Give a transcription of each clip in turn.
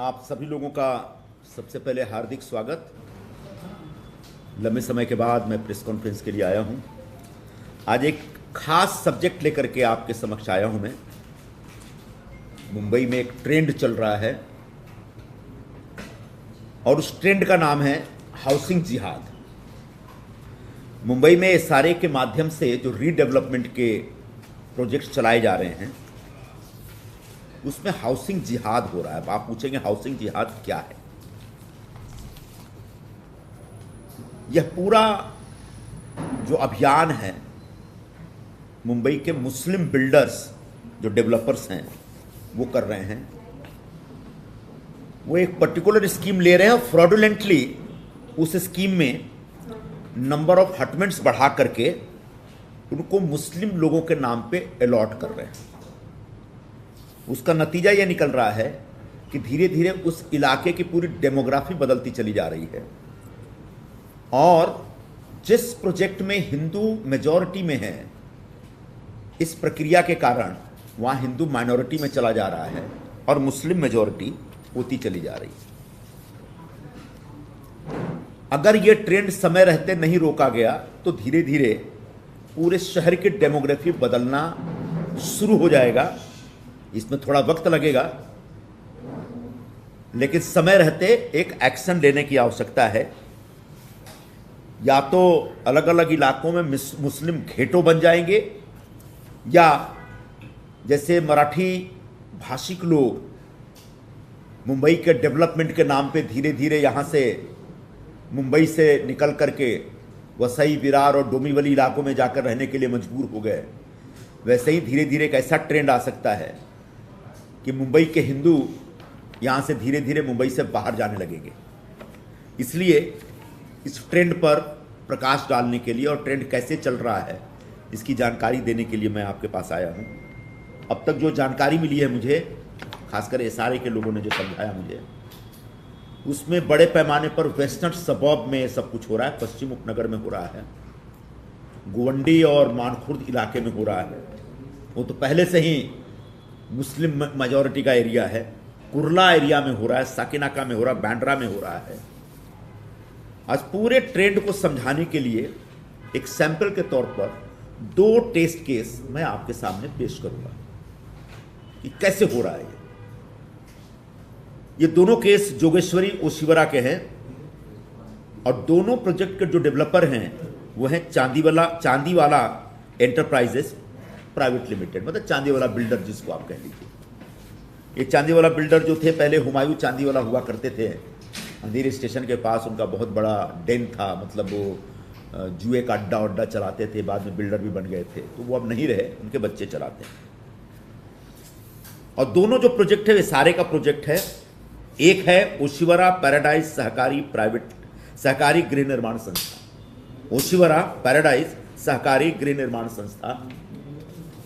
आप सभी लोगों का सबसे पहले हार्दिक स्वागत। लंबे समय के बाद मैं प्रेस कॉन्फ्रेंस के लिए आया हूं। आज एक खास सब्जेक्ट लेकर के आपके समक्ष आया हूं मैं। मुंबई में एक ट्रेंड चल रहा है और उस ट्रेंड का नाम है हाउसिंग जिहाद। मुंबई में एसआरए के माध्यम से जो रीडेवलपमेंट के प्रोजेक्ट चलाए जा रहे हैं उसमें हाउसिंग जिहाद हो रहा है। आप पूछेंगे हाउसिंग जिहाद क्या है? यह पूरा जो अभियान है मुंबई के मुस्लिम बिल्डर्स जो डेवलपर्स हैं वो कर रहे हैं। वो एक पर्टिकुलर स्कीम ले रहे हैं और फ्रॉडुलेंटली उस स्कीम में नंबर ऑफ हटमेंट्स बढ़ा करके उनको मुस्लिम लोगों के नाम पे अलॉट कर रहे हैं। उसका नतीजा यह निकल रहा है कि धीरे धीरे उस इलाके की पूरी डेमोग्राफी बदलती चली जा रही है और जिस प्रोजेक्ट में हिंदू मेजॉरिटी में है, इस प्रक्रिया के कारण वहाँ हिंदू माइनॉरिटी में चला जा रहा है और मुस्लिम मेजॉरिटी होती चली जा रही है। अगर ये ट्रेंड समय रहते नहीं रोका गया तो धीरे धीरे पूरे शहर की डेमोग्राफी बदलना शुरू हो जाएगा। इसमें थोड़ा वक्त लगेगा, लेकिन समय रहते एक एक्शन लेने की आवश्यकता है। या तो अलग अलग इलाकों में मुस्लिम घेटो बन जाएंगे, या जैसे मराठी भाषिक लोग मुंबई के डेवलपमेंट के नाम पे धीरे धीरे यहाँ से मुंबई से निकल करके वसई, विरार और डोंबिवली इलाकों में जाकर रहने के लिए मजबूर हो गए, वैसे ही धीरे धीरे एक ऐसा ट्रेंड आ सकता है कि मुंबई के हिंदू यहाँ से धीरे धीरे मुंबई से बाहर जाने लगेंगे। इसलिए इस ट्रेंड पर प्रकाश डालने के लिए और ट्रेंड कैसे चल रहा है इसकी जानकारी देने के लिए मैं आपके पास आया हूँ। अब तक जो जानकारी मिली है मुझे, खासकर एसआरए के लोगों ने जो समझाया मुझे, उसमें बड़े पैमाने पर वेस्टर्न सबर्ब में सब कुछ हो रहा है। पश्चिम उपनगर में हो रहा है, गोवंडी और मानखुर्द इलाके में हो रहा है। वो तो पहले से ही मुस्लिम मेजॉरिटी का एरिया है। कुर्ला एरिया में हो रहा है, साकिनाका में हो रहा है, बांद्रा में हो रहा है। आज पूरे ट्रेंड को समझाने के लिए एक सैंपल के तौर पर 2 टेस्ट केस मैं आपके सामने पेश करूंगा कि कैसे हो रहा है। ये दोनों केस जोगेश्वरी ओशिवरा के हैं और दोनों प्रोजेक्ट के जो डेवलपर हैं वो हैं चांदीवाला एंटरप्राइजेस प्राइवेट लिमिटेड, मतलब चांदीवाला बिल्डर जिसको आप कह लीजिए। ये चांदीवाला बिल्डर जो थे पहले हुमायूं चांदीवाला हुआ करते थे। अंधेरी स्टेशन के पास उनका बहुत बड़ा डेन था, मतलब वो जुए का अड्डा चलाते थे। बाद में बिल्डर भी बन गए थे, तो वो अब नहीं रहे, उनके बच्चे चलाते हैं। और दोनों जो प्रोजेक्ट है वे सारे का प्रोजेक्ट है। एक है ओशिवरा पैराडाइज सहकारी गृह निर्माण संस्था, ओशिवरा पैराडाइज सहकारी गृह निर्माण संस्था,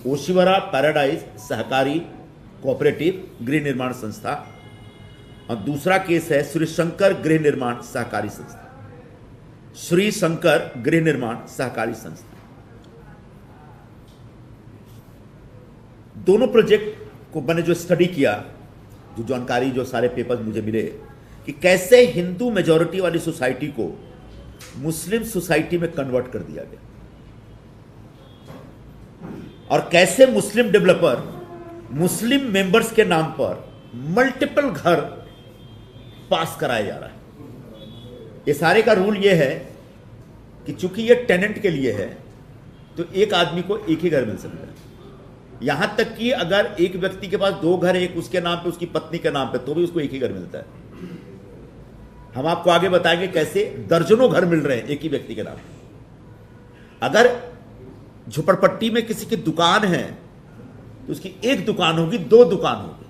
ओशिवरा पैराडाइज सहकारी कोऑपरेटिव गृह निर्माण संस्था, और दूसरा केस है श्री शंकर गृह निर्माण सहकारी संस्था, श्री शंकर गृह निर्माण सहकारी संस्था। दोनों प्रोजेक्ट को मैंने जो स्टडी किया, जो जानकारी, जो सारे पेपर्स मुझे मिले कि कैसे हिंदू मेजॉरिटी वाली सोसाइटी को मुस्लिम सोसाइटी में कन्वर्ट कर दिया गया और कैसे मुस्लिम डेवलपर मुस्लिम मेंबर्स के नाम पर मल्टीपल घर पास कराया जा रहा है। ये सारे का रूल ये है कि चूंकि ये टेनेंट के लिए है तो एक आदमी को एक ही घर मिल सकता है। यहां तक कि अगर एक व्यक्ति के पास 2 घर है, एक उसके नाम पे, उसकी पत्नी के नाम पे, तो भी उसको एक ही घर मिलता है। हम आपको आगे बताएंगे कैसे दर्जनों घर मिल रहे हैं एक ही व्यक्ति के नाम पे। अगर झुपड़पट्टी में किसी की दुकान है तो उसकी एक दुकान होगी, 2 दुकान होगी,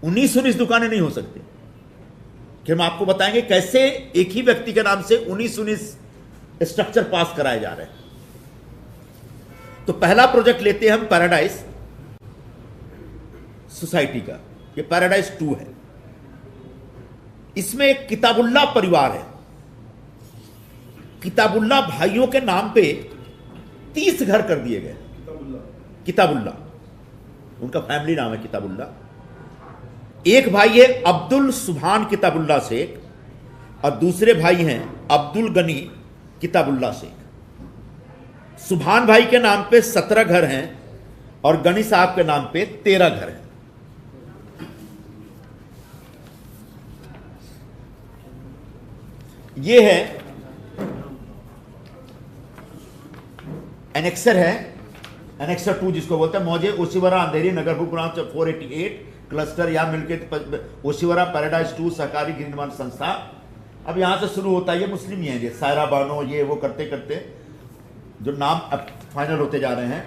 19 दुकानें नहीं हो सकती। कि हम आपको बताएंगे कैसे एक ही व्यक्ति के नाम से 19 स्ट्रक्चर पास कराए जा रहे हैं। तो पहला प्रोजेक्ट लेते हैं हम पैराडाइज सोसाइटी का। ये पैराडाइज 2 है। इसमें एक किताबुल्ला परिवार है। किताबुल्ला भाइयों के नाम पे 30 घर कर दिए गए। किताबुल्ला उनका फैमिली नाम है, किताबुल्ला। एक भाई है अब्दुल सुभान किताबुल्लाह शेख और दूसरे भाई हैं अब्दुल गनी किताबुल्लाह शेख। सुभान भाई के नाम पे 17 घर हैं और गनी साहब के नाम पे 13 घर हैं। ये है एनेक्सर है, एनेक्सर 2 जिसको बोलते हैं। मौजे ओशिवरा अंधेरी नगरपुर ग्राम 488 क्लस्टर, यहां मिलकर ओशिवरा पैराडाइज 2 सहकारी गृह निर्माण संस्था। अब यहां से शुरू होता है, ये मुस्लिम ही है, ये सायरा बानो ये वो करते करते जो नाम अब फाइनल होते जा रहे हैं।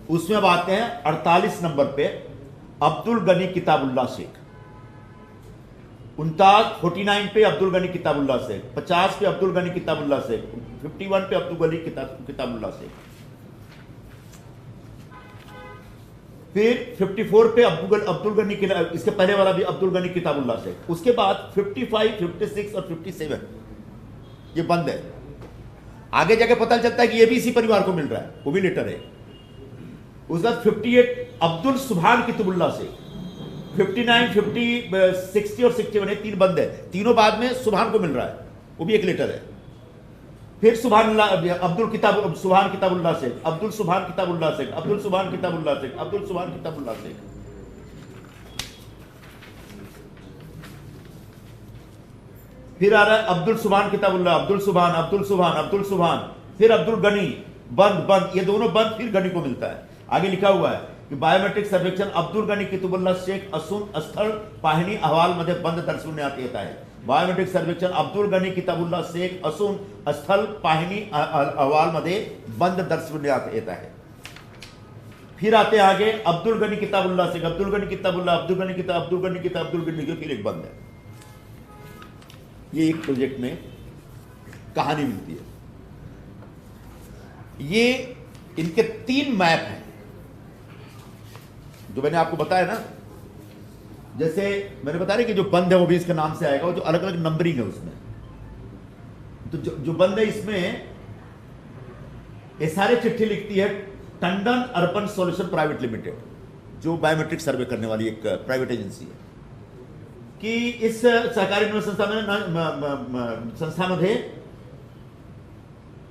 उसमें अब आते हैं 48 नंबर पे अब्दुल गनी किताबुल्लाह शेख, 49 पे अब्दुल गनी किताबुल्लाह शेख, 50 पे अब्दुल गनी किताबुल्लाह शेख, 51 पे अब्दुल गनी किताबुल्लाह शेख, फिर 54 पे अब्दुल गनी, इसके पहले वाला भी अब्दुल गनी किताबुल्लाह शेख। उसके बाद 55, 56 और 57 ये बंद है। आगे जाके पता चलता है कि ये भी इसी परिवार को मिल रहा है, वो भी लेटर है। उसके बाद 58 अब्दुल सुभान किताबुल्लाह शेख, 59, 50, 60 और 61 3 बंद है। तीनों बाद में सुभान को मिल रहा है, वो भी एक लेटर है। फिर अब्दुल सुभान किताबुल्लाह शेख, अब्दुल सुभान किताबुल्लाह शेख, अब्दुल सुभान किताबुल्लाह शेख, अब्दुल सुभान किताबुल्लाह शेख। फिर आ रहा है अब्दुल सुभान किताबुल्लाह, अब्दुल सुभान, अब्दुल सुभान, अब्दुल सुभान, फिर अब्दुल गनी, बंद, ये दोनों बंद, फिर गनी को मिलता है। आगे लिखा हुआ है कि बायोमेट्रिक सर्वेक्षण अब्दुल गनी किताबुल्लाह शेख असून स्थल पाहणी अहवाल मध्ये बंद दर्शवण्यात येत आहे। बायोमेट्रिक सर्वेक्षण अब्दुल गनी किताबुल्लाह शेख असून स्थल पाहणी अहवाल मध्ये बंद दर्शवण्यात येत आहे। फिर आते आगे अब्दुल गनी किताबुल्लाह शेख, अब्दुल गनी किताबुल्लाह, अब्दुल गनी किताब, अब्दुल गनी किताब, अब्दुल गनी किताब, फिर एक बंद है। ये एक प्रोजेक्ट में कहानी मिलती है। ये इनके 3 मैप हैं जो मैंने आपको बताया ना, जैसे मैंने बताया कि जो बंद है वो भी इसके नाम से आएगा, वो जो अलग अलग नंबरिंग है उसमें। तो जो बंद है इसमें ये सारे चिट्ठी लिखती है Tandon urban solution private limited, जो बायोमेट्रिक सर्वे करने वाली एक प्राइवेट एजेंसी है, की इस सहकारी संस्थामध्ये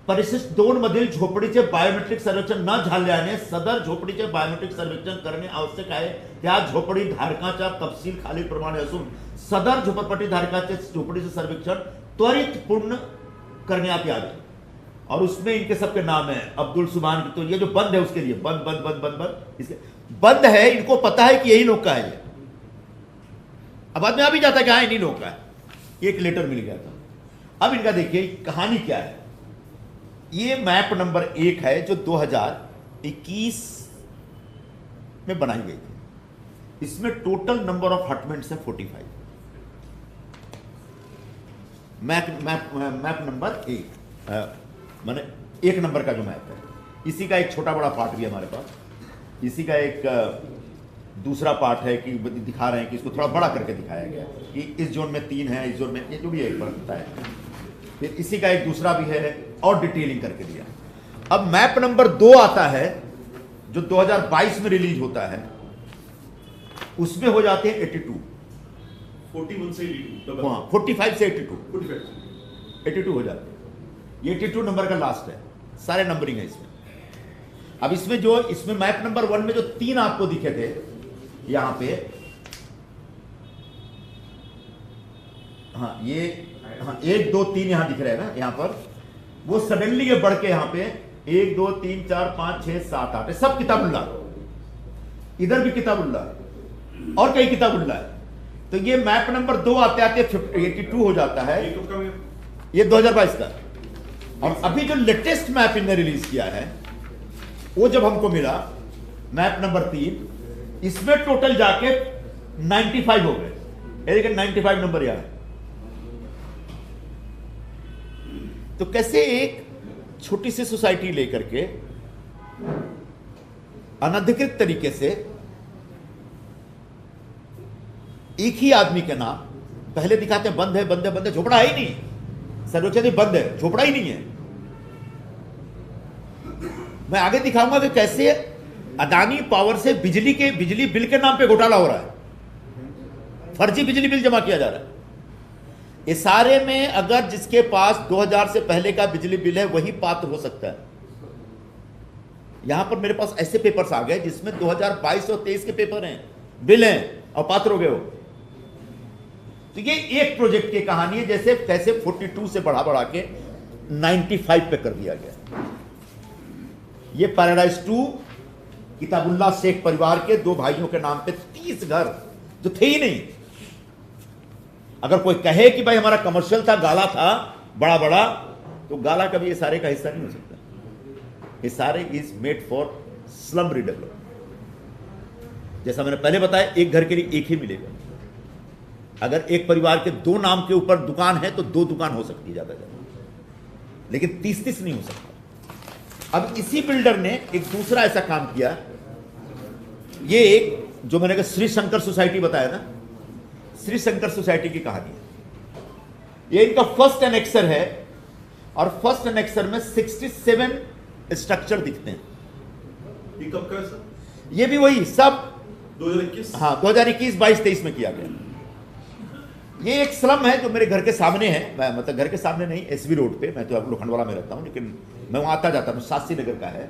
परिशिष्ट 2 मधील झोपडीचे बायोमेट्रिक सर्वेक्षण न झाल्याने सदर झोपडीचे बायोमेट्रिक सर्वेक्षण करणे आवश्यक आहे। त्या झोपडी धारकाचा तपशील खालीलप्रमाणे असून सदर झोपडपट्टी धारकाचे झोपडीचे सर्वेक्षण त्वरित पूर्ण करण्यात यावे। और उसमें इनके सबके नाम है अब्दुल सुभान। तो ये जो बंद है उसके लिए बंद बंद बंद बंद बंद, इसके बंद है, इनको पता है कि यही लोग का है। अब बाद में आ भी जाता है कि हाँ इन्हीं लोग का है। एक लेटर मिल गया था। अब इनका देखिए कहानी क्या है। ये मैप नंबर 1 है जो 2021 में बनाई गई थी। इसमें टोटल नंबर ऑफ हटमेंट्स है 45। मैप नंबर 1 माने 1 नंबर का जो मैप है, इसी का एक छोटा बड़ा पार्ट भी हमारे पास। इसी का एक दूसरा पार्ट है कि दिखा रहे हैं कि इसको थोड़ा बड़ा करके दिखाया गया कि इस जोन में 3 है, इस जोन में, ये जो भी एक बनता है। फिर इसी का एक दूसरा भी है और डिटेलिंग करके दिया। अब मैप नंबर 2 आता है जो 2022 में रिलीज होता है, उसमें हो जाते हैं 82, 41 से 82, हाँ 45 से 82 हो जाते हैं। ये 82 नंबर का लास्ट है, सारे नंबरिंग है इसमें। अब इसमें मैप नंबर 1 में जो 3 आपको दिखे थे यहां पे, हाँ ये, हाँ 1 2 3 यहां दिख रहे हैं ना, यहां पर वो सडनली ये बढ़ के यहां पे 1 2 3 4 5 6 7 8 सब किताबुल्लाह, इधर भी किताबुल्लाह और कई किताबुल्लाह है। तो ये मैप नंबर 2 आते आते 82 हो जाता है। ये 2022 का। और अभी जो लेटेस्ट मैप इनने रिलीज किया है वो जब हमको मिला मैप नंबर 3, इसमें टोटल जाके 95 हो गए। देखिए 95 नंबर यहां है। तो कैसे एक छोटी सी सोसाइटी लेकर के अनधिकृत तरीके से एक ही आदमी के नाम पहले दिखाते हैं बंद है बंद है बंद है, झोपड़ा है ही नहीं, सर्वेक्षण बंद है, झोपड़ा ही नहीं है। मैं आगे दिखाऊंगा कि कैसे अदानी पावर से बिजली बिल के नाम पे घोटाला हो रहा है। फर्जी बिजली बिल जमा किया जा रहा है। इस सारे में अगर जिसके पास 2000 से पहले का बिजली बिल है वही पात्र हो सकता है। यहां पर मेरे पास ऐसे पेपर्स आ गए जिसमें 2022 और 23 के पेपर हैं, बिल हैं, और पात्र हो गए हो। तो ये एक प्रोजेक्ट की कहानी है, जैसे कैसे 42 से बढ़ा बढ़ा के 95 पे कर दिया गया। ये पैराडाइज 2 किताबुल्ला शेख परिवार के 2 भाइयों के नाम पे 30 घर जो थे ही नहीं। अगर कोई कहे कि भाई हमारा कमर्शियल था, गाला था बड़ा बड़ा, तो गाला कभी ये सारे का हिस्सा नहीं हो सकता। ये सारे is made for slum redevelopment. जैसा मैंने पहले बताया, एक घर के लिए एक ही मिलेगा। अगर एक परिवार के 2 नाम के ऊपर दुकान है तो 2 दुकान हो सकती है ज्यादा ज्यादा, लेकिन 30 नहीं हो सकता। अब इसी बिल्डर ने एक दूसरा ऐसा काम किया। ये एक जो मैंने कहा श्री शंकर सोसाइटी बताया ना, श्री शंकर सोसाइटी की कहानी है। ये इनका फर्स्ट एनेक्सर है, और फर्स्ट एनेक्सर में 67 स्ट्रक्चर दिखते हैं। ये कब का है सर? ये भी वही सब 2021? हाँ, 2021, 22, 23 में किया गया। ये एक स्लम है जो मेरे घर के सामने है, मैं मतलब घर के सामने नहीं, एसवी रोड पे। मैं तो अब लोखंडवाला में रहता हूं, लेकिन मैं वहां आता जाता हूं। शास्त्री नगर का है।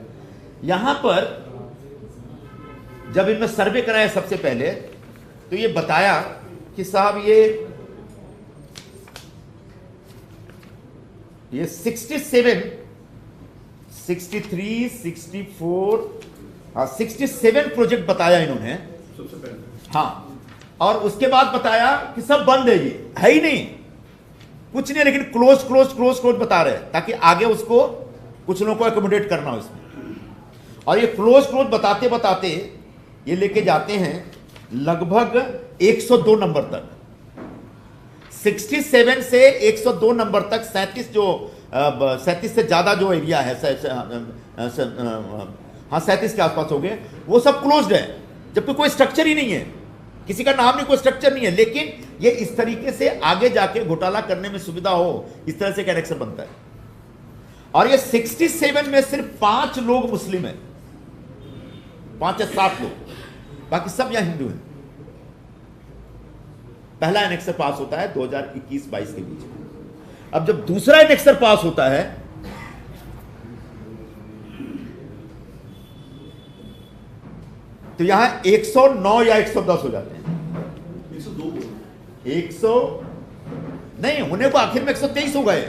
यहां पर जब इनमें सर्वे कराया सबसे पहले, तो ये बताया कि साहब ये 67, 63, 64, हाँ 67 प्रोजेक्ट बताया इन्होंने सबसे पहले। हाँ, और उसके बाद बताया कि सब बंद है, ये है ही नहीं, कुछ नहीं, लेकिन क्लोज क्लोज क्लोज क्लोज बता रहे हैं ताकि आगे उसको कुछ लोगों को एकोमोडेट करना हो इसमें। और ये क्लोज क्लोज बताते बताते ये लेके जाते हैं लगभग 102 नंबर तक। 67 से 102 नंबर तक 37 से ज्यादा जो एरिया है, हाँ 37 के आसपास हो गए, वो सब क्लोज्ड है, जबकि कोई स्ट्रक्चर ही नहीं है, किसी का नाम नहीं, कोई स्ट्रक्चर नहीं है। लेकिन ये इस तरीके से आगे जाके घोटाला करने में सुविधा हो, इस तरह से एक एनेक्सर बनता है। और ये 67 में सिर्फ 5 लोग मुस्लिम हैं, 5 या 7 लोग, बाकी सब यहां हिंदू हैं। पहला एनेक्सर पास होता है 2021-22 के बीच में। अब जब दूसरा एनेक्सर पास होता है, तो यहां 109 या 110 हो जाते हैं। 102 100 नहीं होने को आखिर में 123 हो गए।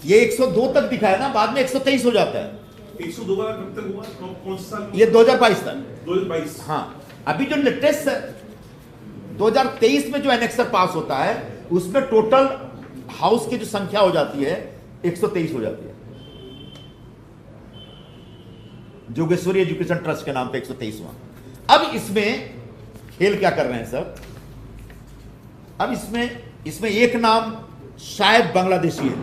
ये 102 तक दिखाया ना, बाद में 123 हो जाता है। 102 का कब तक हुआ? कौन सा साल? ये 2022 तक। 2022। हाँ, अभी जो लेटेस्ट 2023 में जो एनेक्सर पास होता है, उसमें टोटल हाउस की जो संख्या हो जाती है 123 हो जाती है। जोगेश्वरी एजुकेशन ट्रस्ट के नाम पे 123वां। अब इसमें खेल क्या कर रहे हैं सर? अब इसमें एक नाम शायद बांग्लादेशी है,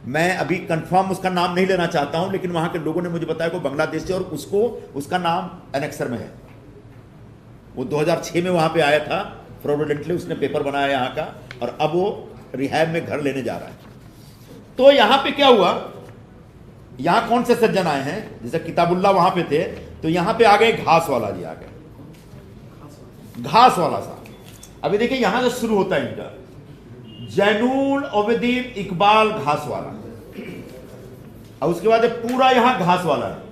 मैं अभी कंफर्म उसका नाम नहीं लेना चाहता हूं, लेकिन वहां के लोगों ने मुझे बताया कि बांग्लादेशी, और उसका नाम एनेक्सर में है। वो 2006 में वहां पे आया था फ्रॉडुलेंटली, उसने पेपर बनाया यहां का, और अब वो रिहाब में घर लेने जा रहा है। तो यहां पे क्या हुआ, यहां कौन से सज्जन आए हैं? जैसे किताबुल्ला वहां पे थे, तो यहां पे आ गए घास वाला जी, आ गए घास वाला साहब। अभी देखिए यहां से शुरू होता है इनका, जैनुल ओबेदीन इकबाल घास वाला, और उसके बाद पूरा यहां घास वाला है।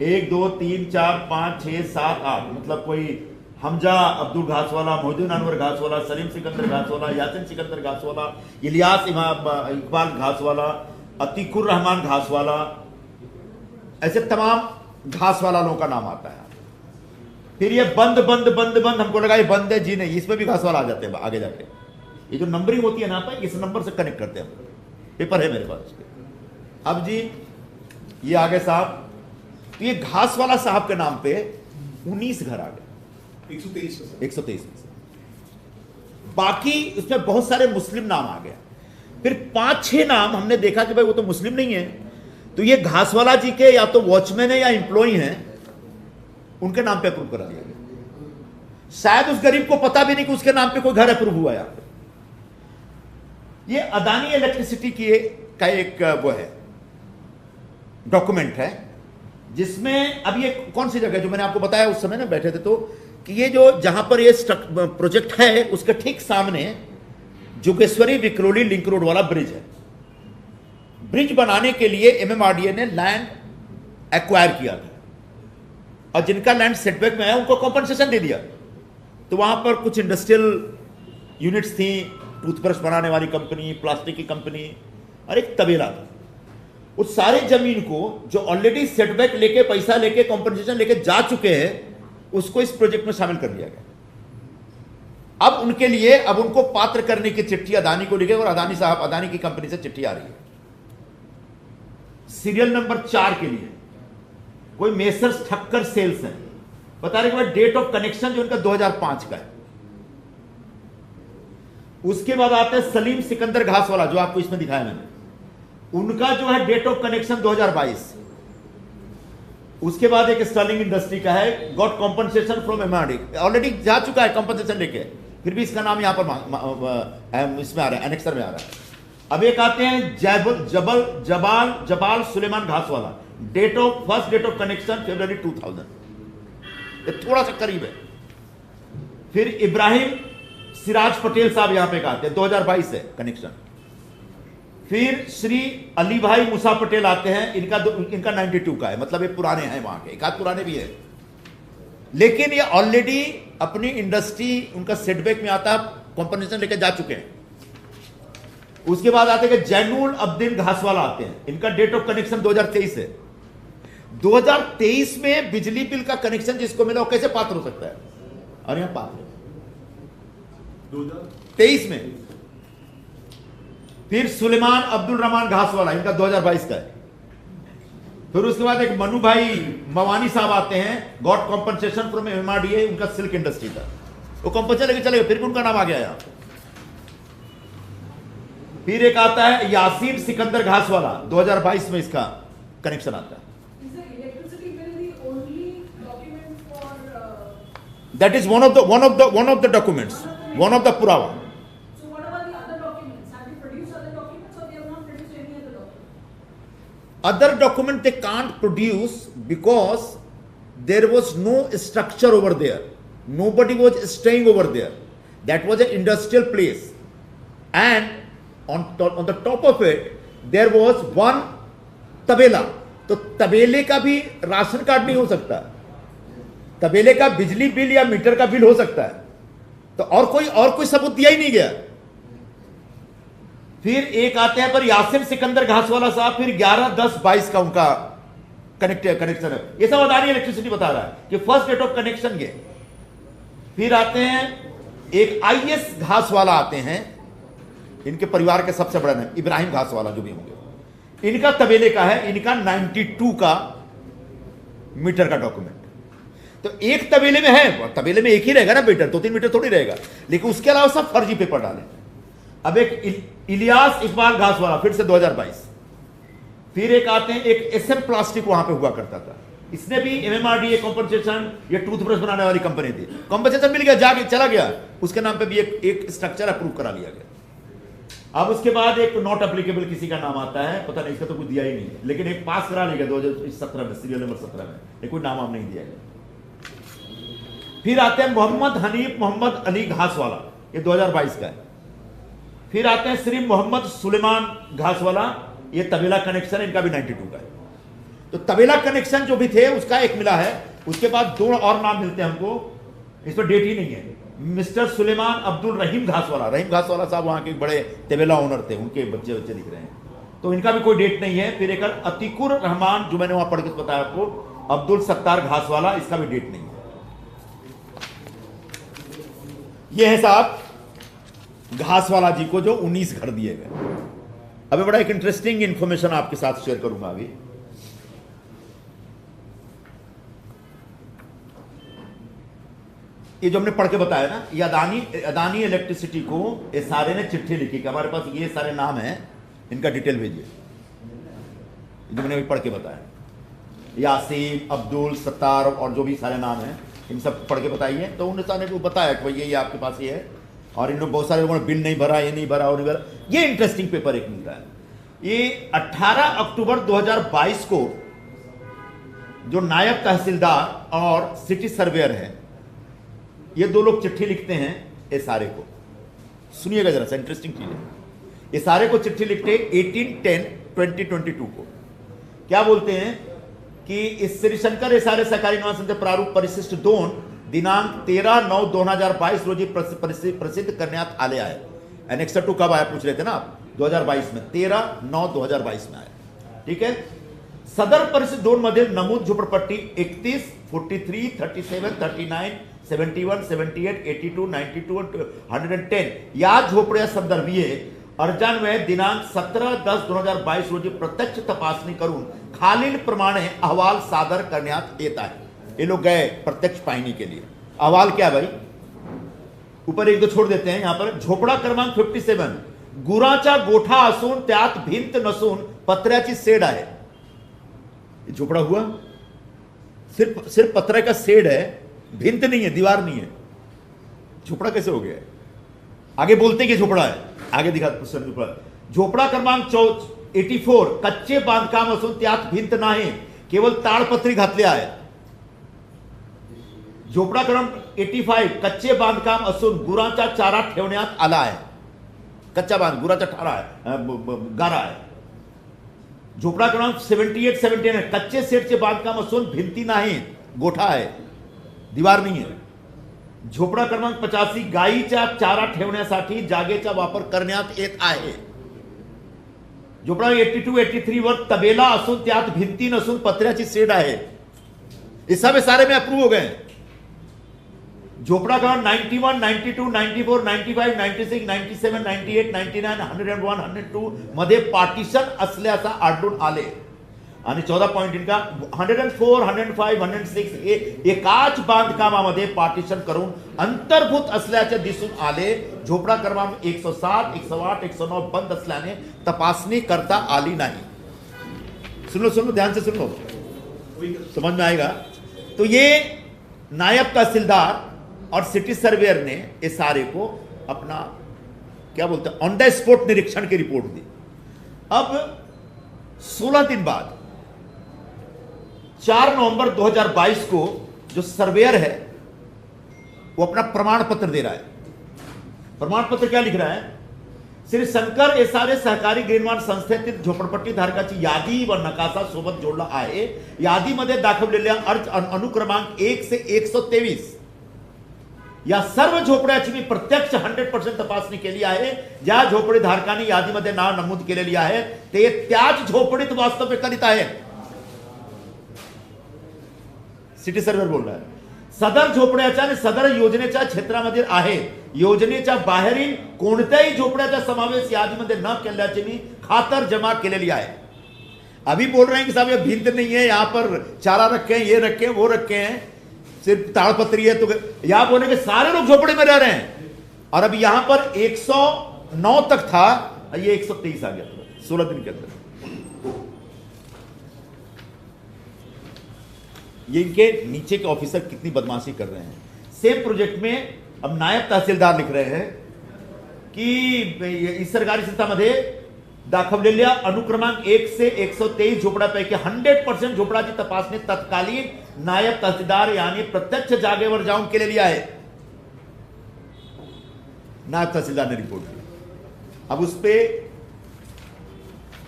1 2 3 4 5 6 7 8, मतलब कोई हमजा अब्दुल घासवाला, मोहिद्दीन अनवर घासवाला, सलीम सिकंदर घासवाला, यासिन सिकंदर घासवाला, इलियास इकबाल घासवाला, अतीकुर रहमान घासवाला, ऐसे तमाम घासवाला लोगों का नाम आता है। फिर ये बंद बंद बंद बंद, हमको लगा ये बंद है जी, नहीं, इसमें भी घासवाला आ जाते हैं आगे जाके। ये जो नंबरिंग होती है ना, पर इस नंबर से कनेक्ट करते हैं, पेपर है मेरे पास। अब जी ये आगे साहब, तो ये घासवाला साहब के नाम पे 19 घर आ गए 123 में से। बाकी उसमें बहुत सारे मुस्लिम नाम आ गए। फिर 5-6 नाम हमने देखा कि भाई वो तो मुस्लिम नहीं है, तो ये घासवाला जी के या तो वॉचमैन है या एम्प्लॉय हैं, उनके नाम पे अप्रूव करा दिया गया। शायद उस गरीब को पता भी नहीं कि उसके नाम पे कोई घर अप्रूव हुआ। यहां पे ये अदानी इलेक्ट्रिसिटी की का एक वो है, डॉक्यूमेंट है, जिसमें अब ये कौन सी जगह जो मैंने आपको बताया उस समय ना बैठे थे, तो कि ये जो जहां पर ये प्रोजेक्ट है उसके ठीक सामने जोगेश्वरी विक्रोली लिंक रोड वाला ब्रिज है। ब्रिज बनाने के लिए एमएमआरडीए ने लैंड एक्वायर किया था और जिनका लैंड सेटबैक में है उनको कॉम्पनसेशन दे दिया। तो वहां पर कुछ इंडस्ट्रियल यूनिट्स थी, टूथब्रश बनाने वाली कंपनी, प्लास्टिक की कंपनी और एक तबेला था। उस सारे जमीन को जो ऑलरेडी सेटबैक लेके पैसा लेके कॉम्पनसेशन लेके जा चुके हैं उसको इस प्रोजेक्ट में शामिल कर दिया गया। अब उनके लिए अब उनको पात्र करने की चिट्ठी अदानी को लिखे और अदानी साहब, अदानी की कंपनी से चिट्ठी आ रही है सीरियल नंबर 4 के लिए। कोई मेसर्स ठक्कर सेल्स है, बता रहे कि भाई डेट ऑफ कनेक्शन जो उनका 2005 का है। उसके बाद आते हैं सलीम सिकंदर घास वाला जो आपको इसमें दिखाया मैंने, उनका जो है डेट ऑफ कनेक्शन 2022। उसके बाद एक स्टर्लिंग इंडस्ट्री का है, got compensation from MRD, already जा चुका है कॉम्पनसेशन लेके, फिर भी इसका नाम यहां पर इसमें आ रहा है, एनेक्सर में आ रहा है। अब एक आते हैं जबाल सुलेमान घास वाला, first date of connection February 2000, ये थोड़ा सा करीब है। फिर इब्राहिम सिराज पटेल साहब यहां पे आते हैं, 2022 है कनेक्शन। फिर श्री अली भाई मूसा पटेल आते हैं, इनका 92 का है, मतलब ये पुराने हैं वहां के, एक आध पुराने भी है, लेकिन ये ऑलरेडी अपनी इंडस्ट्री उनका सेटबैक में आता, कॉम्पनसेशन लेकर जा चुके हैं। उसके बाद आते हैं जैनुल अब्दीन घासवाला आते हैं, इनका डेट ऑफ कनेक्शन 2023 है। 2023 में बिजली बिल का कनेक्शन जिसको मिला वो कैसे पात्र हो सकता है? और यहां पात्र 2023 में। फिर सुलेमान अब्दुल रहमान घासवाला, इनका 2022 का है। फिर उसके बाद एक मनु भाई मवानी साहब आते हैं, गॉट कॉम्पनसेशन फ्रॉम एमआरडीए, उनका सिल्क इंडस्ट्री था, वो कॉम्पनसेशन लेके चले गए, फिर भी उनका नाम आ गया यहां। फिर एक आता है यासीन सिकंदर घासवाला, 2022 में इसका कनेक्शन आता है। That is one of the documents, one of the पुरावा। So what about the other documents? Have you produced other documents or they have not produced any other documents? Other document they can't produce because there was no structure over there. Nobody was staying over there. That was an industrial place, and on the top of it there was one तबेला। तो तबेले का भी ration card नहीं हो सकता, तबेले का बिजली बिल या मीटर का बिल हो सकता है, तो और कोई सबूत दिया ही नहीं गया। फिर एक आते हैं पर यासिन सिकंदर घासवाला साहब, फिर 11/10/22 का उनका कनेक्शन है। ये सब अदानी इलेक्ट्रिसिटी बता रहा है कि फर्स्ट डेट ऑफ कनेक्शन ये। फिर आते हैं एक आईएस घासवाला आते हैं, इनके परिवार के सबसे बड़ा नाम इब्राहिम घासवाला जो भी होंगे, इनका तबेले का है, इनका 92 का मीटर का डॉक्यूमेंट। तो एक तबेले में है, तबेले में एक ही रहेगा ना मीटर, 2-3 मीटर थोड़ी रहेगा, लेकिन उसके अलावा सब फर्जी पेपर डाले। अब एक इलियास इकबाल घासवाला, फिर से 2022। फिर एक आते हैं एक एसएम प्लास्टिक वहां पे हुआ करता था, इसने भी एमएमआरडीए कॉम्पनसेशन, ये टूथब्रश बनाने वाली कंपनी थी, कॉम्पनसेशन मिल गया, जाके चला गया, उसके नाम पे भी एक स्ट्रक्चर अप्रूव करा लिया गया। अब उसके बाद एक नॉट एप्लीकेबल किसी का नाम आता है, पता नहीं, इसका तो कुछ दिया ही नहीं, लेकिन एक पास करा लिया 2017 में, सीरियल नंबर 17 में, लेकिन कोई नाम नहीं दिया गया। फिर आते हैं मोहम्मद हनीफ मोहम्मद अली घासवाला, ये 2022 का है। फिर आते हैं श्री मोहम्मद सुलेमान घासवाला, ये तबेला कनेक्शन, इनका भी 92 का है। तो तबेला कनेक्शन जो भी थे उसका एक मिला है। उसके बाद 2 और नाम मिलते हैं हमको, इस पर डेट ही नहीं है। मिस्टर सुलेमान अब्दुल रहीम घासवाला साहब वहां के बड़े तबेला ओनर थे, उनके बच्चे दिख रहे हैं, तो इनका भी कोई डेट नहीं है। फिर एक अतीकुर रहमान जो मैंने वहां पढ़ के बताया आपको, अब्दुल सत्तार घासवाला, इसका भी डेट नहीं है। ये है साहब घासवाला जी को जो 19 घर दिए गए। अभी बड़ा एक इंटरेस्टिंग इंफॉर्मेशन आपके साथ शेयर करूंगा अभी। ये जो हमने पढ़ के बताया ना, ये अदानी इलेक्ट्रिसिटी को ये सारे ने चिट्ठी लिखी कि हमारे पास ये सारे नाम हैं, इनका डिटेल भेजिए, जो मैंने अभी पढ़ के बताया, यासीन, अब्दुल, सत्तार और जो भी सारे नाम हैं, इन सब पढ़ के बताइए। तो उन्होंने को बताया कि भाई ये आपके पास ये है, और इन लोग बहुत सारे लोगों ने बिल नहीं भरा, ये नहीं भरा और नहीं भरा। ये इंटरेस्टिंग पेपर एक मिलता है। ये 18 अक्टूबर 2022 को जो नायब तहसीलदार और सिटी सर्वेयर है, ये दो लोग चिट्ठी लिखते हैं एसआरए को। सुनिएगा जरा सा, इंटरेस्टिंग चीज है। एसआरए को चिट्ठी लिखते 18/10/2022 को। क्या बोलते हैं कि इस श्रीशंकर एसआरए सहकारी निर्माण संघ प्रारूप परिशिष्ट 2 दिनांक 13/9/2022 रोजी प्रसिद्ध करण्यात आले आहे। एनेक्सर 2 कब आया पूछ रहे थे ना आप, 2022 में, 13/9/2022 में आया। ठीक है। सदर परिशिष्ट 2 मध्ये नमूद झोपडपट्टी 31, 43, 37, 39, 71, 78, 82, 92 आणि 110 या झोपड्या संदर्भीय अर्जान्वये दिनांक 17/10/2022 रोजी प्रत्यक्ष तपासणी करून खालील प्रमाणे अहवाल सादर करण्यात येत आहे। ये लोग गए प्रत्यक्ष पाहणी के लिए। अहवाल क्या भाई, ऊपर एक दो छोड़ देते हैं। यहां पर झोपड़ा क्रमांक 57 गुराचा गोठा असून त्यात भिंत नसून पत्र्याची शेड आहे। झोपड़ा हुआ, सिर्फ पत्रे का शेड है, भिंत नहीं है, दीवार नहीं है। झोपड़ा कैसे हो गया? आगे बोलते कि झोपड़ा है, आगे दिखा झोपड़ा क्रमांक 84 कच्चे बांधकाम असून त्यात भिंत नाही, केवळ ताडपत्री घातली आहे। झोपड़ा क्रमांक 85 कच्चे बांधकाम असून गुरांचा चारा ठेवण्यात आला आहे। कच्चा बांध, गुराचा ठारा आहे, गारा आहे। झोपड़ा क्रमांक 78-79 कच्चे सेटचे बांधकाम असून भिंती नाही, गोठा आहे, दीवार नाही आहे। झोपड़ा क्रमांक 85 गायीचा चारा ठेवण्यासाठी जागेचा वापर करण्यात येत आहे। झोपड़ा 82-83 वर तबेला असून त्यात भिंती नसून पत्र्याची शेड आहे। ये सब सारे में अप्रूव हो गए। झोपड़ा क्रमांक 91, 92, 94, 95, 96, 97, 98, 99, 101, 102 मध्ये पार्टीशन असल्याचा आढळून आले। आणि 14 पॉइंट इनका 104, 105, 106 हे एकाच बांधकामामध्ये पार्टीशन करून अंतर्भूत असल्याचे दिसून आले। झोपड़ा क्रमांक 107, 108, 109 बंद असल्याने तपासणी करता आली नाही। सुन लो ध्यान से सुन लो, समझ में आएगा। तो ये नायब तहसीलदार और सिटी सर्वेयर ने एसआरए को अपना क्या बोलते हैं ऑन द स्पॉट निरीक्षण की रिपोर्ट दी। अब 16 दिन बाद 4 नवंबर 2022 को जो सर्वेयर है वो अपना प्रमाण पत्र दे रहा है। प्रमाण पत्र क्या लिख रहा है? श्री शंकर एसआरए सहकारी गृहनिर्माण संस्थेतील झोपडपट्टी धारकाची यादी व नकाशा सोबत जोडला आहे। यादीमध्ये दाखवलेल्या अर्ज अनुक्रमांक 1 से 123 या सर्व झोपड्याची मी प्रत्यक्ष 100% तपासणी केली आहे। ज्या झोपडी धारकांनी यादीमध्ये नाव नमूद केलेली आहे ते त्याच झोपडीत वास्तव्य करीत आहेत। सिटी सर्वेयर बोल रहा है सदर झोपड्याच्या आणि सदर योजनेच्या क्षेत्रामध्ये आहे। योजनेच्या बाहेरील कोणत्याही झोपड्याचा समावेश यादीमध्ये न केल्याची मी खातर जमा केलेली आहे। अभी बोल रहे हैं कि साहब ये भिंत नहीं है, यहां पर चारा रखे हैं, ये रखे हैं, वो रखे हैं, सिर्फ ताड़पत्री है। तो यहां बोले कि सारे लोग झोपड़े में रह रहे हैं। और अब यहां पर 109 तक था, ये 123 आ गया 16 दिन के अंदर। ये इनके नीचे के ऑफिसर कितनी बदमाशी कर रहे हैं। सेम प्रोजेक्ट में अब नायब तहसीलदार लिख रहे हैं की इस सरकारी संस्थामध्ये दाखवलेल्या अनुक्रमांक 1 से 123 झोपड्यापैकी 100% झोपडाची तपासणी तत्कालीन नायब तहसीलदार यांनी प्रत्यक्ष जागेवर जाऊन केलेली आहे। नायब तहसीलदार ने रिपोर्ट की। अब उस पे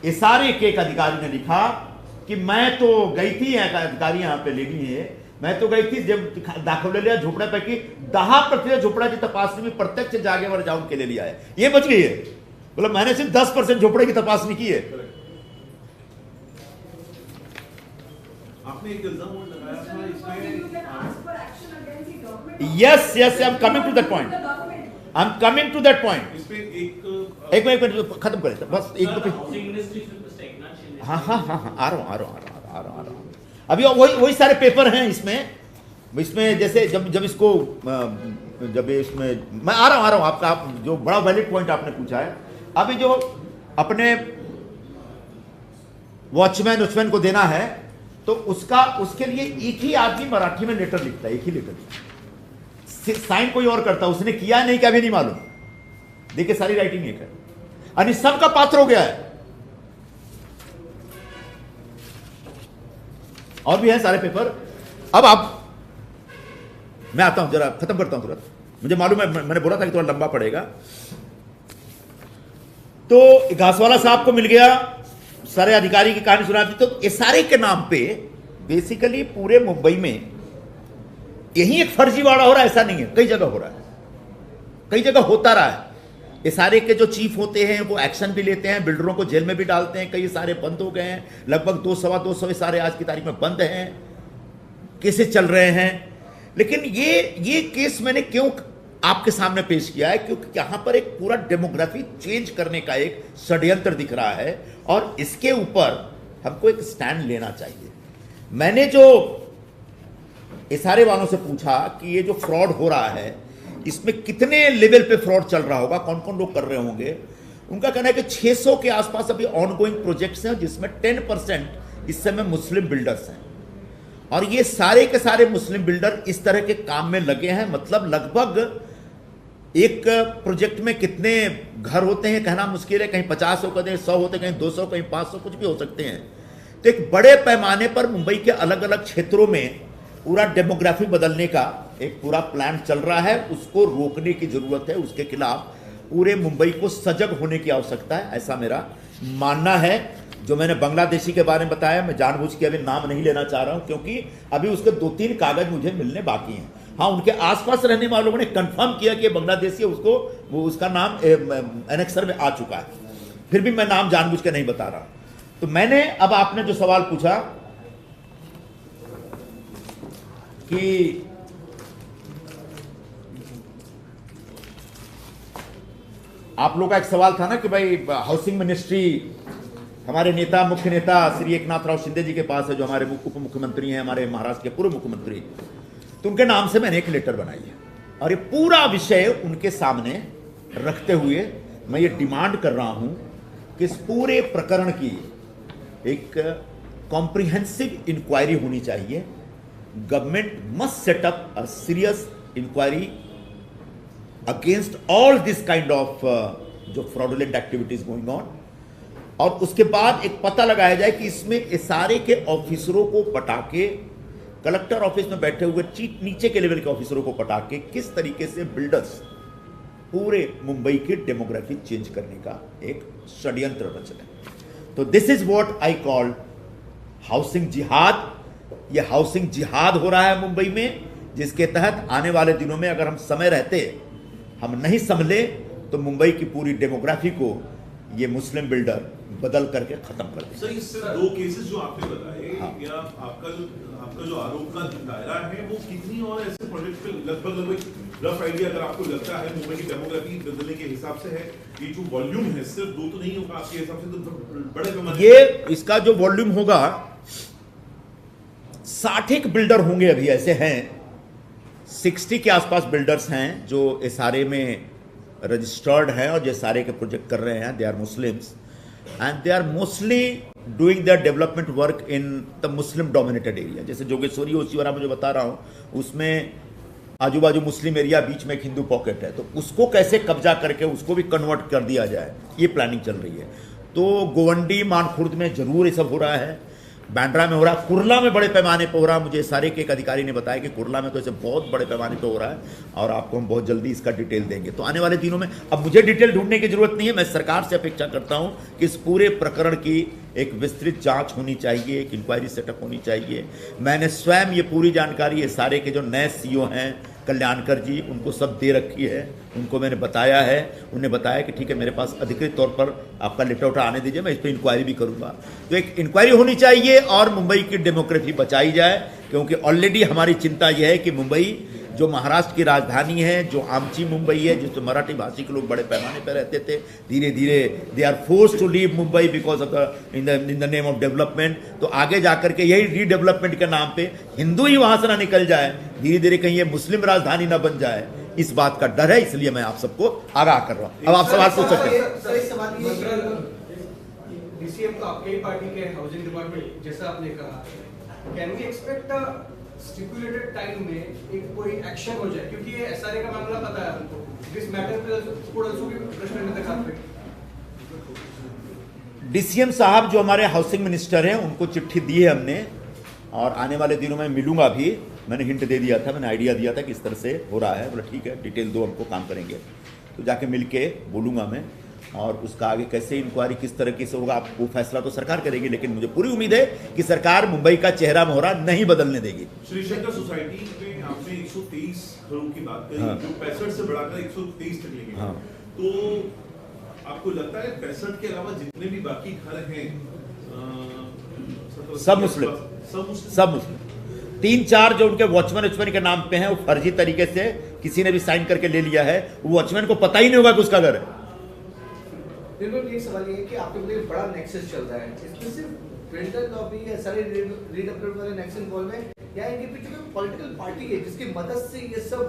एसआरए के एक अधिकारी ने लिखा कि मैं तो गई थी, अधिकारी यहां पे लेडी है, मैं तो गई थी जब दाखवलेल्या झोपड्यापैकी 10% झोपड्याची तपासणी मी प्रत्यक्ष जागेवर जाऊन केलेली आहे। ये बच गई है, बोला मैंने सिर्फ 10% झोपड़े की तपासनी की है। आपने एक इल्जाम और लगाया था yes I am coming to that point, I am coming to that point. इस पे एक मिनट खत्म करें बस एक दो। हाँ हाँ हाँ हाँ आ रहा हूँ। अभी वही सारे पेपर हैं इसमें जैसे जब इसको जब इसमें मैं आ रहा हूँ आपका, आप जो बड़ा वैलिड पॉइंट आपने पूछा है। अभी जो अपने वॉचमैन को देना है तो उसके लिए एक ही आदमी मराठी में लेटर लिखता है, एक ही लेटर साइन कोई और करता है, उसने किया नहीं क्या भी नहीं मालूम। देखिए सारी राइटिंग एक है और सबका पात्र हो गया है। और भी हैं सारे पेपर। अब आप, मैं आता हूं, जरा खत्म करता हूं तुरंत, मुझे मालूम है मैंने बोला था कि थोड़ा लंबा पड़ेगा। तो घासवाला साहब को मिल गया, सारे अधिकारी की कहानी सुना दी। तो एसआरए के नाम पे बेसिकली पूरे मुंबई में यही एक फर्जीवाड़ा हो रहा है, ऐसा नहीं है, कई जगह हो रहा है, कई जगह होता रहा है। एसआरए के जो चीफ होते हैं वो एक्शन भी लेते हैं, बिल्डरों को जेल में भी डालते हैं, कई सारे बंद हो गए हैं, लगभग 200-225 एसआरए आज की तारीख में बंद हैं, केसेस चल रहे हैं। लेकिन ये केस मैंने क्यों आपके सामने पेश किया है, क्योंकि यहां पर एक पूरा डेमोग्राफी चेंज करने का एक षड्यंत्र दिख रहा है और इसके ऊपर हमको एक स्टैंड लेना चाहिए। मैंने जो एसआरए वालों से पूछा कि ये जो फ्रॉड हो रहा है इसमें कितने लेवल पे फ्रॉड चल रहा होगा, कौन कौन लोग कर रहे होंगे, उनका कहना है कि 600 के आसपास अभी ऑनगोइंग प्रोजेक्ट्स हैं जिसमें 10% इस समय मुस्लिम बिल्डर्स हैं और ये सारे के सारे मुस्लिम बिल्डर इस तरह के काम में लगे हैं। मतलब लगभग एक प्रोजेक्ट में कितने घर होते हैं कहना मुश्किल है, कहीं 50 होते हैं, 100 होते हैं, कहीं 200, कहीं 500, कुछ भी हो सकते हैं। तो एक बड़े पैमाने पर मुंबई के अलग अलग क्षेत्रों में पूरा डेमोग्राफी बदलने का एक पूरा प्लान चल रहा है, उसको रोकने की जरूरत है, उसके खिलाफ पूरे मुंबई को सजग होने की आवश्यकता है, ऐसा मेरा मानना है। जो मैंने बांग्लादेशी के बारे में बताया, मैं जानबूझ के अभी नाम नहीं लेना चाह रहा हूं क्योंकि अभी उसके 2-3 कागज मुझे मिलने बाकी हैं। हाँ, उनके आसपास रहने वालों ने कंफर्म किया कि बांग्लादेशी उसको वो उसका नाम एनेक्सर में आ चुका है, फिर भी मैं नाम जानबूझ के नहीं बता रहा। तो मैंने, अब आपने जो सवाल पूछा कि आप लोग का एक सवाल था ना कि भाई हाउसिंग मिनिस्ट्री हमारे नेता, मुख्य नेता श्री एकनाथ राव शिंदे जी के पास है, जो हमारे उप मुख्यमंत्री हैं, हमारे महाराष्ट्र के पूर्व मुख्यमंत्री, तो उनके नाम से मैंने एक लेटर बनाई है और ये पूरा विषय उनके सामने रखते हुए मैं ये डिमांड कर रहा हूं कि इस पूरे प्रकरण की एक कॉम्प्रिहेंसिव इंक्वायरी होनी चाहिए। Government must set up a serious inquiry against all this kind of जो फ्रॉडुलेंट एक्टिविटीज गोइंग ऑन, और उसके बाद एक पता लगाया जाए कि इसमें एसआरए के ऑफिसरों को पटा के, कलेक्टर ऑफिस में बैठे हुए नीचे के लेवल के ऑफिसरों को पटा के किस तरीके से बिल्डर्स पूरे मुंबई की डेमोग्राफी चेंज करने का एक षड्यंत्र रच रहे। तो this is what I call housing जिहाद। यह हाउसिंग जिहाद हो रहा है मुंबई में, जिसके तहत आने वाले दिनों में अगर हम समय रहते हम नहीं संभले तो मुंबई की पूरी डेमोग्राफी को ये मुस्लिम बिल्डर बदल करके खत्म कर देंगे। सर, इससे 2 केसेस जो आपने बताए, हाँ। या आपका जो आरोप का दायरा है वो कितनी और ऐसे प्रोजेक्ट पे लगभग रफ आइडिया अगर आपको लगता है मुंबई की डेमोग्राफी बदलने के हिसाब से है? ये जो वॉल्यूम है सिर्फ 2 तो नहीं होगा आपके हिसाब से, तो बड़े पैमाने ये इसका जो वॉल्यूम होगा 60 बिल्डर होंगे, अभी ऐसे हैं 60 के आसपास बिल्डर्स हैं जो एसआरए में रजिस्टर्ड हैं और जो एसआरए के प्रोजेक्ट कर रहे हैं। They are Muslims and they are mostly doing their development work in the Muslim dominated area. जैसे जोगेश्वरी ओसिवारा में जो बता रहा हूं, उसमें आजू बाजू मुस्लिम एरिया, बीच में एक हिंदू पॉकेट है, तो उसको कैसे कब्जा करके उसको भी कन्वर्ट कर दिया जाए, ये प्लानिंग चल रही है। तो गोवंडी, मानखुर्द में जरूर ये सब हो रहा है, बांद्रा में हो रहा है, कुर्ला में बड़े पैमाने पर हो रहा है। मुझे सारे के एक अधिकारी ने बताया कि कुर्ला में तो ऐसे बहुत बड़े पैमाने पर हो रहा है और आपको हम बहुत जल्दी इसका डिटेल देंगे। तो आने वाले दिनों में, अब मुझे डिटेल ढूंढने की जरूरत नहीं है, मैं सरकार से अपेक्षा करता हूं कि इस पूरे प्रकरण की एक विस्तृत जांच होनी चाहिए, एक इंक्वायरी सेटअप होनी चाहिए। मैंने स्वयं ये पूरी जानकारी, ये सारे के जो नए सीईओ हैं कल्याणकर जी, उनको सब दे रखी है, उनको मैंने बताया है। उन्हें बताया कि ठीक है, मेरे पास अधिकृत तौर पर आपका लेटर उठा आने दीजिए, मैं इस पर इंक्वायरी भी करूंगा। तो एक इंक्वायरी होनी चाहिए और मुंबई की डेमोक्रेसी बचाई जाए, क्योंकि ऑलरेडी हमारी चिंता यह है कि मुंबई जो महाराष्ट्र की राजधानी है, जो आमची मुंबई है, जिसमें मराठी भाषी के लोग बड़े पैमाने पर रहते थे, धीरे धीरे they are force to leave Mumbai because of in the name of development. तो आगे जाकर के यही रीडेवलपमेंट के नाम पे हिंदू ही वहां से ना निकल जाए, धीरे धीरे कहीं ये मुस्लिम राजधानी ना बन जाए, इस बात का डर है। इसलिए मैं आप सबको आगाह कर रहा हूं। अब आप सवाल पूछ सकते हैं। डीसीएम तो आपके ही पार्टी के हाउसिंग डिपार्टमेंट, जैसा आपने कहा, can we expect stipulated time में एक कोई एक्शन हो जाए, क्योंकि ये एसआरए का मामला पता है हमको, this matter could also be प्रश्न में देखा। डीसीएम साहब जो हमारे हाउसिंग मिनिस्टर हैं, उनको चिट्ठी दी है हमने और आने वाले दिनों में मिलूंगा भी। मैंने हिंट दे दिया था, मैंने आइडिया दिया था कि इस तरह से हो रहा है। बोला ठीक है, डिटेल दो हमको, काम करेंगे। तो जाके मिल के बोलूँगा मैं, और उसका आगे कैसे इंक्वायरी किस तरीके से होगा, आपको फैसला तो सरकार करेगी, लेकिन मुझे पूरी उम्मीद है कि सरकार मुंबई का चेहरा मोहरा नहीं बदलने देगी। श्री शंकर सोसाइटी में आपने 123 घरों की बात करी, हाँ। जो 65 से बढ़ाकर 123 तक लेके गए। हाँ। तो आपको लगता है 65 के अलावा जितने भी बाकी घर हैं सब मुस्लिम, सब मुस्लिम, 3-4 जो उनके वॉचमैन के नाम पे हैं, वो फर्जी तरीके से किसी ने भी साइन करके ले लिया है। वो वॉचमैन को पता ही नहीं होगा कि उसका घर है। बिल्कुल, ये सवाल ये है कि आपके लिए बड़ा नेक्सस चल रहा है, इसमें सिर्फ प्रिंटर लॉबी या सारे रीडेवलपमेंट वाले नेक्सस इन्वॉल्व है, या इनके पीछे कोई पॉलिटिकल पार्टी है जिसकी मदद से ये सब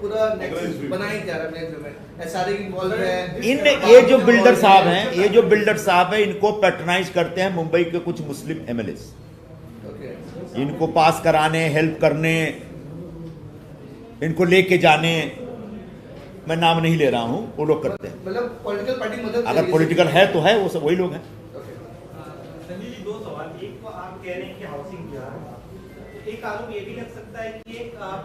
पूरा नेक्सस बनाया जा रहा है, एसआरए इन्वॉल्व है। ये जो बिल्डर साहब हैं, ये जो बिल्डर साहब हैं, इनको पैट्रनाइज करते हैं मुंबई के कुछ मुस्लिम एमएलए। इनको पास कराने, हेल्प करने, इनको लेके जाने, मैं नाम नहीं ले रहा हूं, वो लोग करते हैं। मतलब पॉलिटिकल पार्टी मदद, अगर पॉलिटिकल है तो है, वो सब वही लोग हैं। संजय जी, 2 सवाल। एक तो आप कह रहे हैं कि हाउसिंग बिहार, एक आरोप ये भी लग सकता है कि एक आप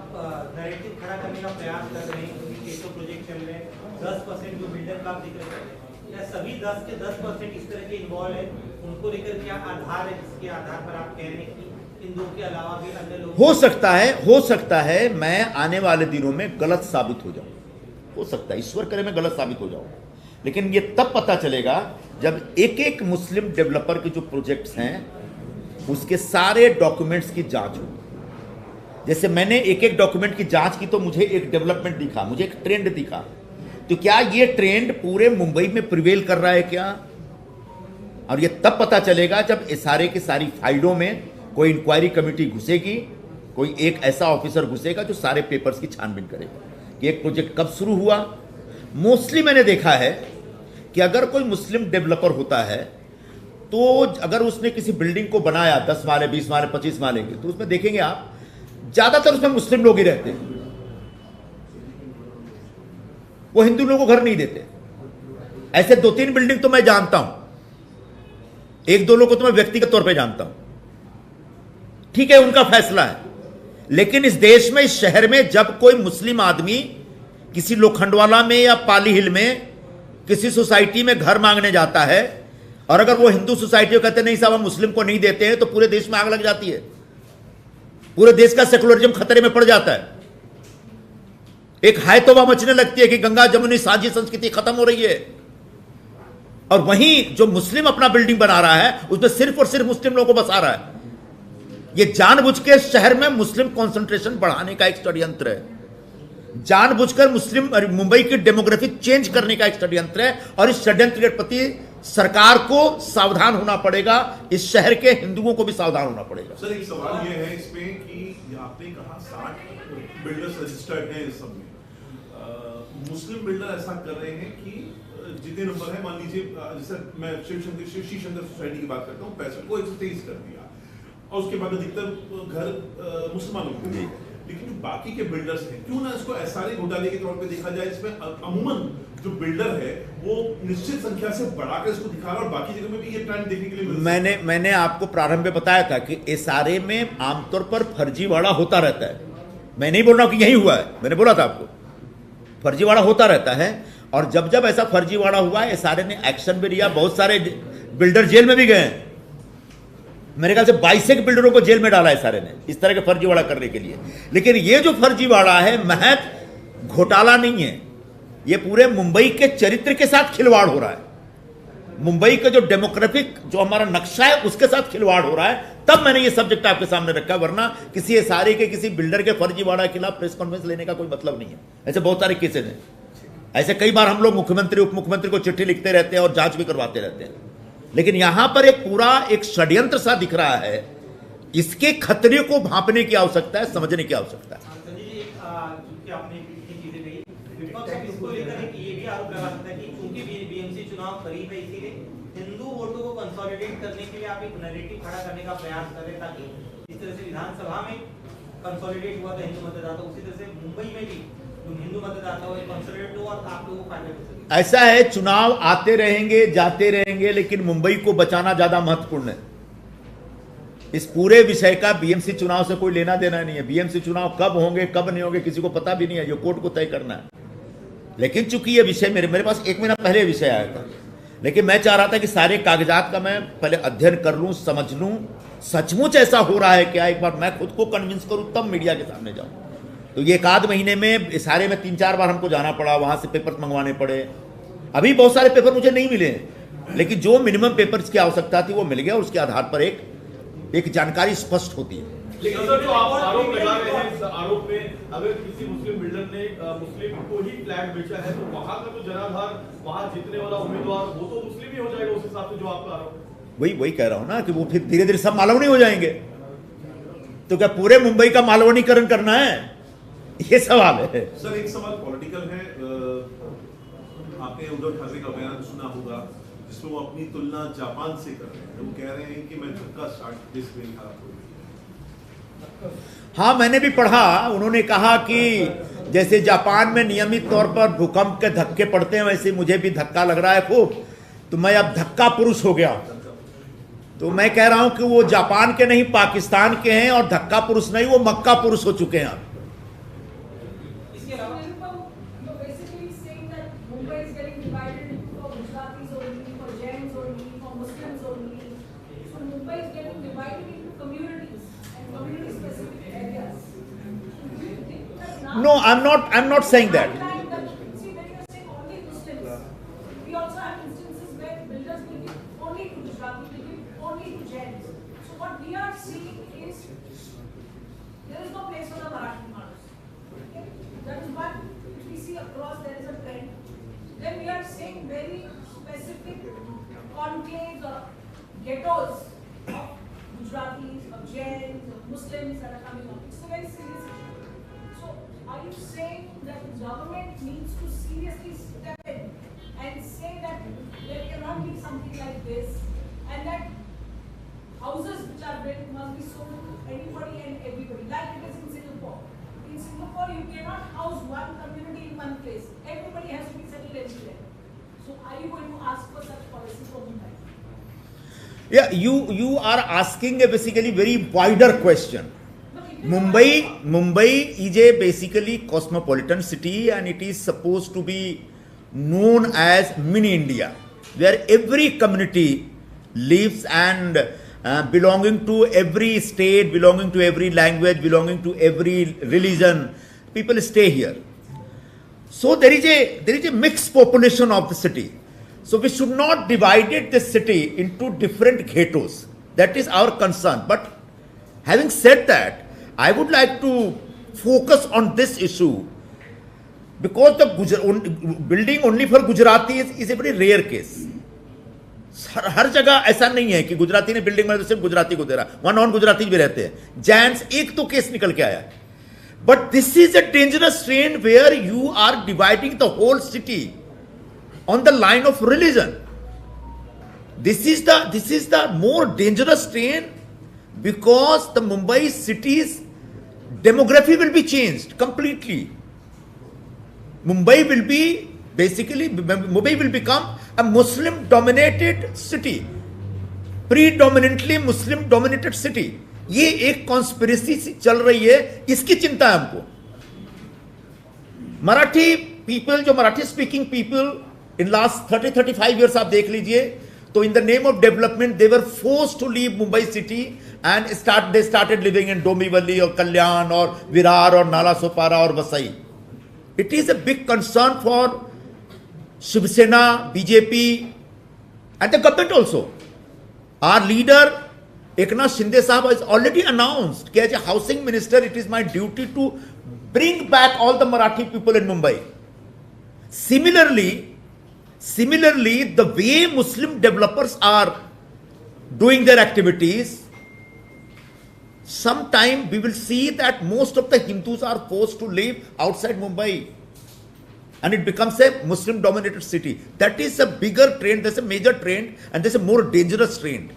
नैरेटिव खड़ा करने का प्रयास कर रहे हैं, क्योंकि केसो प्रोजेक्ट चल रहे हैं, 10% जो बिल्डर का आप जिक्र कर रहे हैं, या सभी 10 के 10% इस तरह के इन्वॉल्व है, उनको लेकर क्या आधार है जिसके आधार पर आप कह रहे हैं कि इन दो के अलावा भी अन्य लोग? हो सकता है मैं आने वाले दिनों में गलत साबित हो जाऊं, हो सकता है, ईश्वर करे मैं गलत साबित हो जाऊं, लेकिन ये तब पता चलेगा जब एक एक मुस्लिम डेवलपर के जो प्रोजेक्ट्स हैं उसके सारे डॉक्यूमेंट्स की जांच होगी। जैसे मैंने एक एक डॉक्यूमेंट की जांच की तो मुझे एक डेवलपमेंट दिखा, मुझे एक ट्रेंड दिखा, तो क्या ये ट्रेंड पूरे मुंबई में प्रिवेल कर रहा है क्या? और ये तब पता चलेगा जब एसआरए की सारी फाइलों में कोई इंक्वायरी कमेटी घुसेगी, कोई एक ऐसा ऑफिसर घुसेगा जो सारे पेपर्स की छानबीन करेगा कि एक प्रोजेक्ट कब शुरू हुआ। मोस्टली मैंने देखा है कि अगर कोई मुस्लिम डेवलपर होता है तो अगर उसने किसी बिल्डिंग को बनाया 10 माले, 20 माले, 25 माले की, तो उसमें देखेंगे आप ज्यादातर उसमें मुस्लिम लोग ही रहते हैं, वो हिंदू लोगों को घर नहीं देते। ऐसे 2-3 बिल्डिंग तो मैं जानता हूं, 1-2 लोग को तो मैं व्यक्तिगत तौर पे जानता हूं, ठीक है, उनका फैसला है। लेकिन इस देश में, इस शहर में जब कोई मुस्लिम आदमी किसी लोखंडवाला में या पाली हिल में किसी सोसाइटी में घर मांगने जाता है, और अगर वो हिंदू सोसाइटी को कहते नहीं साहब हम मुस्लिम को नहीं देते हैं, तो पूरे देश में आग लग जाती है, पूरे देश का सेकुलरिज्म खतरे में पड़ जाता है। एक हाय तौबा मचने लगती है कि गंगा जमुनी साझी संस्कृति खत्म हो रही है, और वहीं जो मुस्लिम अपना बिल्डिंग बना रहा है उसमें सिर्फ और सिर्फ मुस्लिम लोगों को बसा रहा है। ये जानबूझ के शहर में मुस्लिम कंसंट्रेशन बढ़ाने का एक षड्यंत्र है, जानबूझकर मुस्लिम मुंबई की डेमोग्राफी चेंज करने का एक षड्यंत्र है, और इस षड्यंत्र के प्रति सरकार को सावधान होना पड़ेगा, इस शहर के हिंदुओं को भी सावधान होना पड़ेगा। सर, एक सवाल ये है इसमें कि आपने कहा 60 बिल्डर्स रजिस्टर्ड हैं इस सब में, मुस्लिम बिल्डर ऐसा कर रहे हैं कि जितने नंबर है, मान लीजिए जैसे मैं श्री शंकर सोसाइटी की बात करता हूँ, 65 को 123 कर दिया, और उसके बाद अधिकतर घर मुसलमानों के हैं, लेकिन जो बाकी के बिल्डर्स हैं, क्यों ना इसको एसआरए घोटाले के तौर पे देखा जाए। इसमें अमूमन जो बिल्डर है वो निश्चित संख्या से बढ़ाकर इसको दिखा रहा है, और बाकी जगह में भी ये ट्रेंड देखने के लिए मिलता है। मैंने आपको प्रारंभ में बताया था कि एसआरए में आमतौर पर फर्जीवाड़ा होता रहता है। मैं नहीं बोल रहा हूं कि यही हुआ है, मैंने बोला था आपको फर्जीवाड़ा होता रहता है, और जब जब ऐसा फर्जीवाड़ा हुआ एसआरए ने एक्शन भी लिया, बहुत सारे बिल्डर जेल में भी गए हैं। मेरे ख्याल से 22 बिल्डरों को जेल में डाला है सारे ने इस तरह के फर्जीवाड़ा करने के लिए। लेकिन ये जो फर्जीवाड़ा है महज घोटाला नहीं है, ये पूरे मुंबई के चरित्र के साथ खिलवाड़ हो रहा है, मुंबई का जो डेमोग्राफिक जो हमारा नक्शा है उसके साथ खिलवाड़ हो रहा है। तब मैंने ये सब्जेक्ट आपके सामने रखा, वरना किसी एसआरए के किसी बिल्डर के फर्जीवाड़ा के खिलाफ प्रेस कॉन्फ्रेंस लेने का कोई मतलब नहीं है। ऐसे बहुत सारे केसेस हैं, ऐसे कई बार हम लोग मुख्यमंत्री उप मुख्यमंत्री को चिट्ठी लिखते रहते हैं और जांच भी करवाते रहते हैं, लेकिन यहां पर एक पूरा एक षड्यंत्र सा दिख रहा है। इसके खतरे को भांपने की आवश्यकता है, समझने की आवश्यकता है। संजय जी, चूंकि आपने इतनी चीजें कही, विपक्ष अब इसको लेकर एक ये भी आरोप लगा सकता है कि चूंकि बीएमसी चुनाव करीब है, इसीलिए हिंदू वोटों को कंसोलिडेट करने के लिए आप एक नैरेटिव खड़ा करने का प्रयास कर रहे हैं, ताकि जिस तरह से विधानसभा में कंसोलिडेट हुआ था हिंदू मतदाता, उसी तरह से मुंबई में भी जो हिंदू मतदाता हो कंसोलिडेट हो और आप लोगों को फायदा हो सके। ऐसा है, चुनाव आते रहेंगे जाते रहेंगे, लेकिन मुंबई को बचाना ज्यादा महत्वपूर्ण है। इस पूरे विषय का बीएमसी चुनाव से कोई लेना देना नहीं है। बीएमसी चुनाव कब होंगे कब नहीं होंगे किसी को पता भी नहीं है, जो कोर्ट को तय करना है। लेकिन चूंकि ये विषय मेरे पास 1 महीना पहले विषय आया था, लेकिन मैं चाह रहा था कि सारे कागजात का मैं पहले अध्ययन कर लूं, समझ लूं, सचमुच ऐसा हो रहा है क्या, एक बार मैं खुद को कन्विंस करूं तब मीडिया के सामने जाऊं। तो ये 1 महीने में सारे में 3-4 बार हमको जाना पड़ा, वहां से पेपर मंगवाने पड़े। अभी बहुत सारे पेपर मुझे नहीं मिले, लेकिन जो मिनिमम पेपर्स की आवश्यकता थी वो मिल गया, और उसके आधार पर एक जानकारी स्पष्ट होती है। लेकिन सर जो आप आरोप लगा रहे हैं, इस आरोप में अगर किसी मुस्लिम बिल्डर ने मुस्लिम को ही फ्लैट बेचा है तो वहां का जो जनाधार, वहां जीतने वाला उम्मीदवार वो तो मुस्लिम ही हो जाएगा उस हिसाब से, जो आपका आरोप है। वही कह रहा हूं ना कि वो फिर धीरे धीरे सब मालवनी हो जाएंगे। तो क्या पूरे मुंबई का मालवनीकरण करना है, ये सवाल है। सर एक सवाल पॉलिटिकल है, आपने उद्धव ठाकरे का बयान सुना होगा जिसमें वो अपनी तुलना जापान से कर रहे हैं। वो कह रहे हैं कि मैं धक्का स्टार्ट दिस वे खराब हो गई। हाँ, मैंने भी पढ़ा, उन्होंने कहा कि जैसे जापान में नियमित तौर पर भूकंप के धक्के पड़ते हैं, वैसे मुझे भी धक्का लग रहा है खूब, तो मैं अब धक्का पुरुष हो गया। तो मैं कह रहा हूं कि वो जापान के नहीं पाकिस्तान के हैं, और धक्का पुरुष नहीं, वो मक्का पुरुष हो चुके हैं अब। इसके अलावा you're basically saying that Mumbai is getting divided into for Gujaratis only, for Jains only, for Muslims only. So Mumbai is getting divided into communities and community specific areas. Do you think that now? No, I'm not saying that. See, when you're saying only Muslims, we also have instances where builders will give only to Gujaratis, will give only to Jains. So what we are seeing is there is no place for the Marathi Maras. Okay? That is one which we see across, there is a trend. Then we are seeing very specific conclaves or ghettos of Gujaratis, of Jains, of Muslims that are coming up. It's a very serious issue. So are you saying that the government needs to seriously step in and say that there cannot be something like this, and that houses which are built must be sold to anybody and everybody, like it is in Singapore. In Singapore, you cannot house one community in one place. Everybody has to be settled everywhere. So are you going to ask for such policy for Mumbai? Yeah, you are asking a basically very wider question. Mumbai is a basically cosmopolitan city, and it is supposed to be known as mini India, where every community lives and belonging to every state, belonging to every language, belonging to every religion, people stay here. So there is a mixed population of the city. So we should not divide this city into different ghettos. That is our concern. But having said that, I would like to focus on this issue, because the building only for Gujaratis is a very rare case. हर जगह ऐसा नहीं है कि गुजराती ने building में सिर्फ गुजराती को दे रहा, वहां नॉन गुजराती भी रहते हैं। जैन्स एक तो केस निकल के आया, but this is a dangerous trend where you are dividing the whole city on the line of religion. This is the more dangerous trend, because the Mumbai city's demography will be changed completely. Mumbai will become a Muslim dominated city, predominantly Muslim dominated city. ये एक conspiracy चल रही है, इसकी चिंता है हमको। Marathi people, जो Marathi speaking people in last 30-35 years आप देख लीजिए, तो in the name of development they were forced to leave Mumbai city and they started living in Dombivli or Kalyan or Virar or Nala Sopara or Vasai. It is a big concern for Shiv Sena, BJP and the government also. Our leader Eknath Shinde Sahab has already announced that as a housing minister it is my duty to bring back all the Marathi people in Mumbai. Similarly, the way Muslim developers are doing their activities, sometime we will see that most of the Hindus are forced to live outside Mumbai, and it becomes a Muslim dominated city. That is a bigger trend, that's a major trend, and that's a more dangerous trend.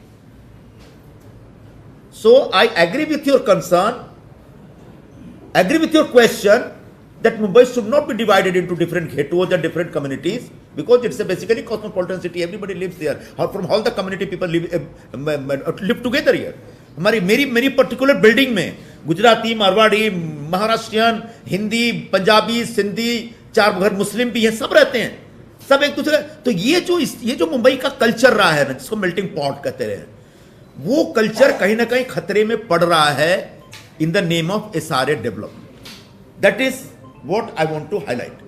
So I agree with your concern, agree with your question, that Mumbai should not be divided into different ghettos and different communities, because it's a basically cosmopolitan city. Everybody lives there. From all the community people live together here. हमारी मेरी particular building में गुजराती, मारवाड़ी, महाराष्ट्रियन, हिंदी, पंजाबी, सिंधी, 4 घर मुस्लिम भी हैं, सब रहते हैं, सब एक दूसरे। तो ये जो मुंबई का कल्चर रहा है ना, जिसको मेल्टिंग पॉट कहते रहे, वो कल्चर कहीं ना कहीं खतरे में पड़ रहा है in the name of SRA development. That is what I want to highlight.